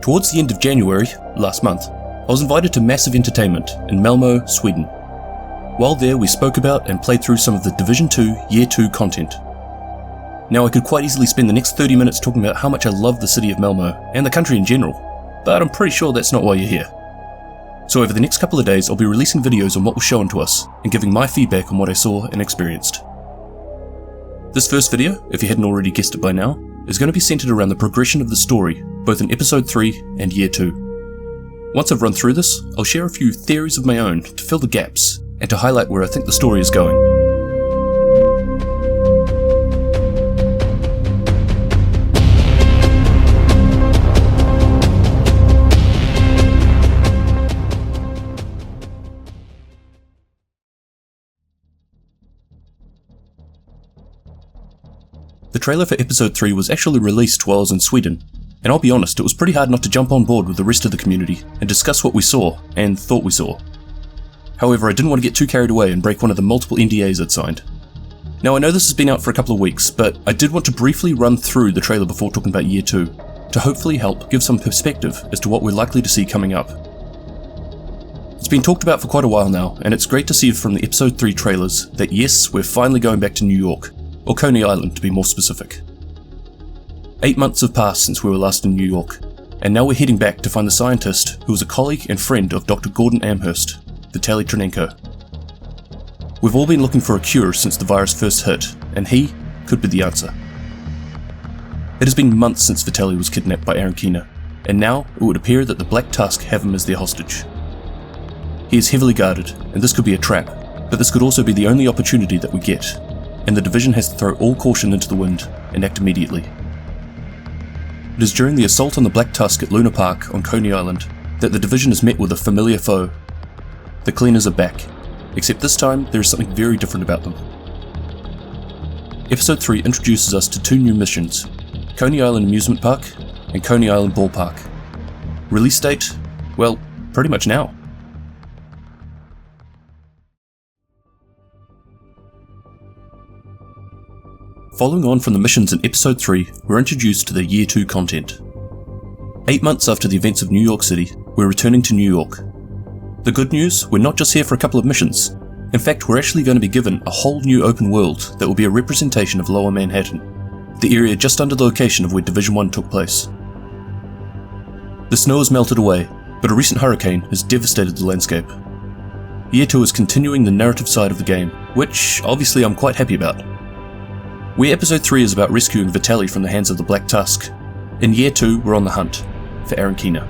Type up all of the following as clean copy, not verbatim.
Towards the end of January, last month, I was invited to massive entertainment in Malmo, Sweden. While there, we spoke about and played through some of the Division 2 Year 2 content. Now, I could quite easily spend the next 30 minutes talking about how much I love the city of Malmo and the country in general, but I'm pretty sure that's not why you're here. So over the next couple of days, I'll be releasing videos on what was shown to us and giving my feedback on what I saw and experienced. This first video, if you hadn't already guessed it by now, is going to be centered around the progression of the story, both in Episode 3 and Year 2. Once I've run through this, I'll share a few theories of my own to fill the gaps and to highlight where I think the story is going. The trailer for Episode 3 was actually released while I was in Sweden, and I'll be honest, it was pretty hard not to jump on board with the rest of the community and discuss what we saw, and thought we saw. However, I didn't want to get too carried away and break one of the multiple NDAs I'd signed. Now I know this has been out for a couple of weeks, but I did want to briefly run through the trailer before talking about Year 2, to hopefully help give some perspective as to what we're likely to see coming up. It's been talked about for quite a while now, and it's great to see from the Episode 3 trailers that yes, we're finally going back to New York, or Coney Island to be more specific. 8 months have passed since we were last in New York, and now we're heading back to find the scientist who was a colleague and friend of Dr. Gordon Amherst, Vitaly Tchernenko. We've all been looking for a cure since the virus first hit, and he could be the answer. It has been months since Vitaly was kidnapped by Arankina, and now it would appear that the Black Tusk have him as their hostage. He is heavily guarded, and this could be a trap, but this could also be the only opportunity that we get, and the Division has to throw all caution into the wind and act immediately. It is during the assault on the Black Tusk at Luna Park on Coney Island that the Division is met with a familiar foe. The Cleaners are back, except this time there is something very different about them. Episode 3 introduces us to two new missions, Coney Island Amusement Park and Coney Island Ballpark. Release date? Well, pretty much now. Following on from the missions in Episode 3, we're introduced to the Year 2 content. 8 months after the events of New York City, we're returning to New York. The good news, we're not just here for a couple of missions. In fact, we're actually going to be given a whole new open world that will be a representation of Lower Manhattan, the area just under the location of where Division 1 took place. The snow has melted away, but a recent hurricane has devastated the landscape. Year 2 is continuing the narrative side of the game, which obviously I'm quite happy about. Where Episode 3 is about rescuing Vitaly from the hands of the Black Tusk, in Year 2 we're on the hunt for Arankina.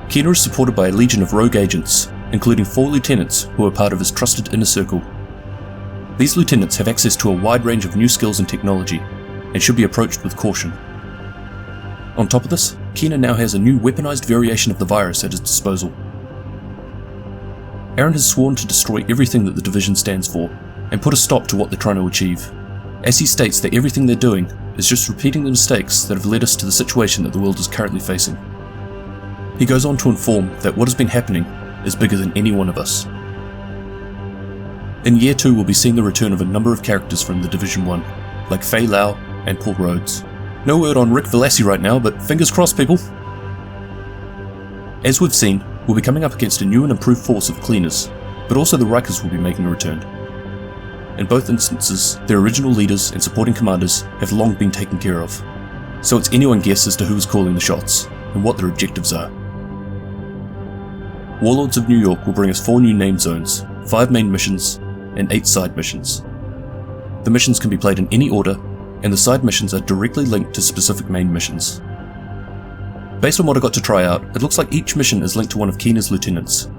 Kina is supported by a legion of rogue agents, including 4 lieutenants who are part of his trusted inner circle. These lieutenants have access to a wide range of new skills and technology, and should be approached with caution. On top of this, Kina now has a new weaponized variation of the virus at his disposal. Aaron has sworn to destroy everything that the Division stands for, and put a stop to what they're trying to achieve, as he states that everything they're doing is just repeating the mistakes that have led us to the situation that the world is currently facing. He goes on to inform that what has been happening is bigger than any one of us. In Year 2 we'll be seeing the return of a number of characters from the Division 1, like Faye Lau and Paul Rhodes. No word on Rick Velassi right now, but fingers crossed, people! As we've seen, we'll be coming up against a new and improved force of cleaners, but also the Rikers will be making a return. In both instances, their original leaders and supporting commanders have long been taken care of, so it's anyone's guess as to who is calling the shots, and what their objectives are. Warlords of New York will bring us 4 new name zones, 5 main missions, and 8 side missions. The missions can be played in any order, and the side missions are directly linked to specific main missions. Based on what I got to try out, it looks like each mission is linked to one of Kina's lieutenants.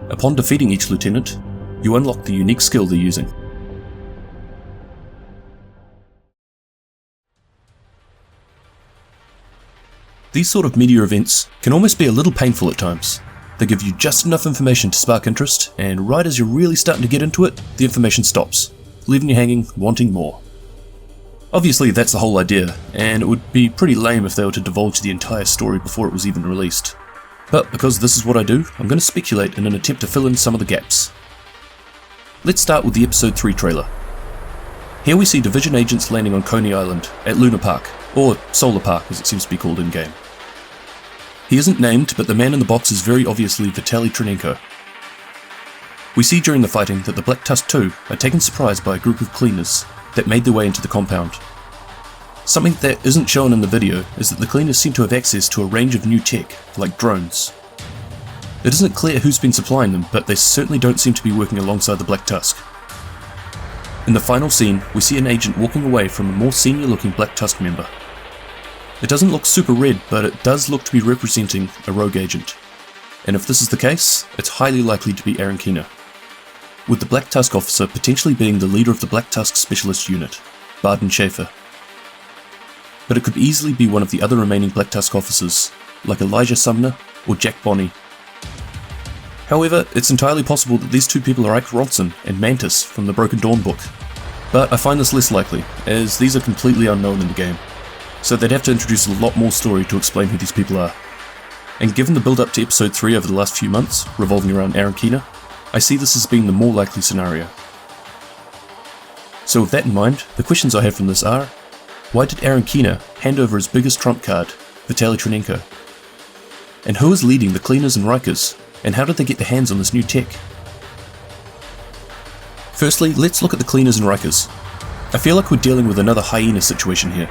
Upon defeating each lieutenant, you unlock the unique skill they're using. These sort of media events can almost be a little painful at times. They give you just enough information to spark interest, and right as you're really starting to get into it, the information stops, leaving you hanging, wanting more. Obviously that's the whole idea, and it would be pretty lame if they were to divulge the entire story before it was even released. But because this is what I do, I'm going to speculate in an attempt to fill in some of the gaps. Let's start with the Episode 3 trailer. Here we see Division agents landing on Coney Island, at Luna Park, or Solar Park as it seems to be called in-game. He isn't named, but the man in the box is very obviously Vitaly Trinenko. We see during the fighting that the Black Tusk 2 are taken surprise by a group of cleaners that made their way into the compound. Something that isn't shown in the video is that the cleaners seem to have access to a range of new tech, like drones. It isn't clear who's been supplying them, but they certainly don't seem to be working alongside the Black Tusk. In the final scene, we see an agent walking away from a more senior looking Black Tusk member. It doesn't look super red, but it does look to be representing a rogue agent. And if this is the case, it's highly likely to be Aaron Keener, with the Black Tusk officer potentially being the leader of the Black Tusk Specialist Unit, Barden Schaefer. But it could easily be one of the other remaining Black Tusk officers, like Elijah Sumner or Jack Bonney. However, it's entirely possible that these two people are Ike Ronson and Mantis from the Broken Dawn book, but I find this less likely, as these are completely unknown in the game, so they'd have to introduce a lot more story to explain who these people are. And given the build up to episode 3 over the last few months, revolving around Aaron Keener, I see this as being the more likely scenario. So with that in mind, the questions I have from this are, why did Aaron Keener hand over his biggest trump card, Vitaly Trinenko? And who is leading the Cleaners and Rikers, and how did they get their hands on this new tech? Firstly, let's look at the Cleaners and Rikers. I feel like we're dealing with another hyena situation here.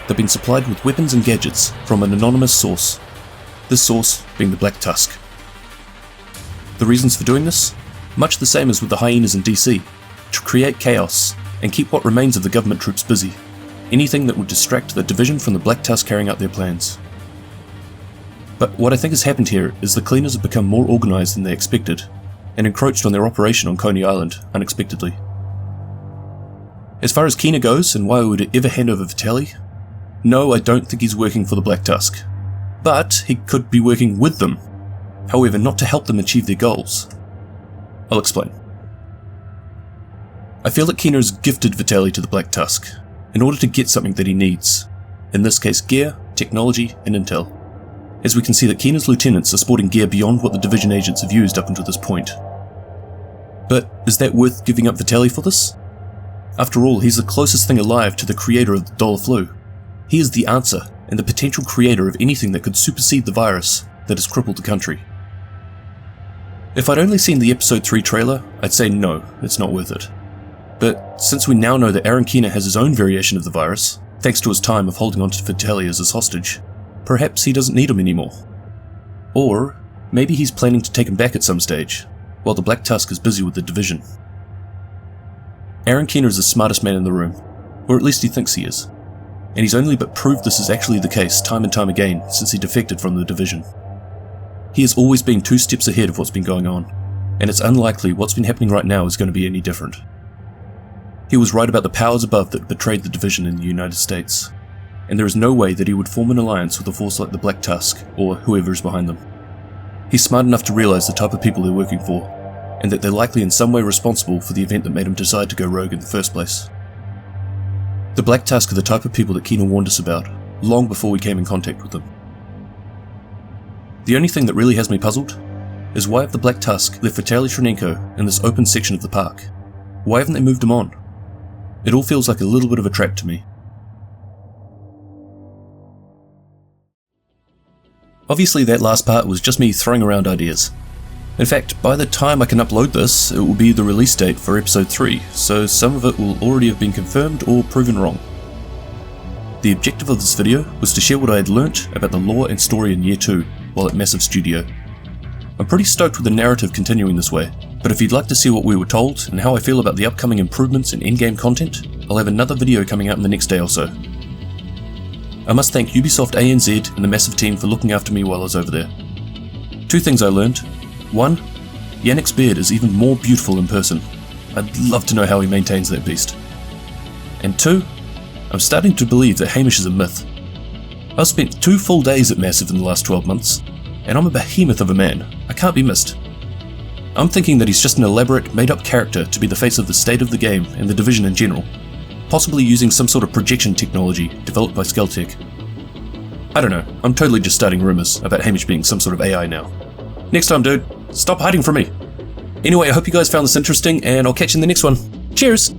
They've been supplied with weapons and gadgets from an anonymous source, this source being the Black Tusk. The reasons for doing this? Much the same as with the hyenas in DC, to create chaos and keep what remains of the government troops busy, anything that would distract the division from the Black Tusk carrying out their plans. But what I think has happened here is the Cleaners have become more organised than they expected, and encroached on their operation on Coney Island unexpectedly. As far as Keener goes, and why I would ever hand over Vitaly, no, I don't think he's working for the Black Tusk. But he could be working with them, however not to help them achieve their goals. I'll explain. I feel that Keener has gifted Vitaly to the Black Tusk in order to get something that he needs, in this case gear, technology, and intel, as we can see that Keener's lieutenants are sporting gear beyond what the division agents have used up until this point. But is that worth giving up Vitaly for this? After all, he's the closest thing alive to the creator of the Dollar Flu. He is the answer and the potential creator of anything that could supersede the virus that has crippled the country. If I'd only seen the episode 3 trailer, I'd say no, it's not worth it. But since we now know that Aaron Keener has his own variation of the virus, thanks to his time of holding on to Vitaly as his hostage, perhaps he doesn't need him anymore. Or maybe he's planning to take him back at some stage, while the Black Tusk is busy with the division. Aaron Keener is the smartest man in the room, or at least he thinks he is. And he's only but proved this is actually the case time and time again since he defected from the division. He has always been 2 steps ahead of what's been going on, and it's unlikely what's been happening right now is going to be any different. He was right about the powers above that betrayed the division in the United States, and there is no way that he would form an alliance with a force like the Black Tusk or whoever is behind them. He's smart enough to realize the type of people they're working for, and that they're likely in some way responsible for the event that made him decide to go rogue in the first place. The Black Tusk are the type of people that Keener warned us about, long before we came in contact with them. The only thing that really has me puzzled is why have the Black Tusk left Vitaly Trinenko in this open section of the park? Why haven't they moved him on? It all feels like a little bit of a trap to me. Obviously that last part was just me throwing around ideas. In fact, by the time I can upload this, it will be the release date for episode 3, so some of it will already have been confirmed or proven wrong. The objective of this video was to share what I had learnt about the lore and story in Year 2 while at Massive Studio. I'm pretty stoked with the narrative continuing this way, but if you'd like to see what we were told and how I feel about the upcoming improvements in in-game content, I'll have another video coming out in the next day or so. I must thank Ubisoft ANZ and the Massive team for looking after me while I was over there. 2 things I learned. 1. Yannick's beard is even more beautiful in person. I'd love to know how he maintains that beast. And 2. I'm starting to believe that Hamish is a myth. I've spent 2 full days at Massive in the last 12 months, and I'm a behemoth of a man. I can't be missed. I'm thinking that he's just an elaborate, made-up character to be the face of the state of the game and the division in general, possibly using some sort of projection technology developed by Skeltech. I don't know, I'm totally just starting rumours about Hamish being some sort of AI now. Next time, dude, stop hiding from me. Anyway, I hope you guys found this interesting, and I'll catch you in the next one. Cheers!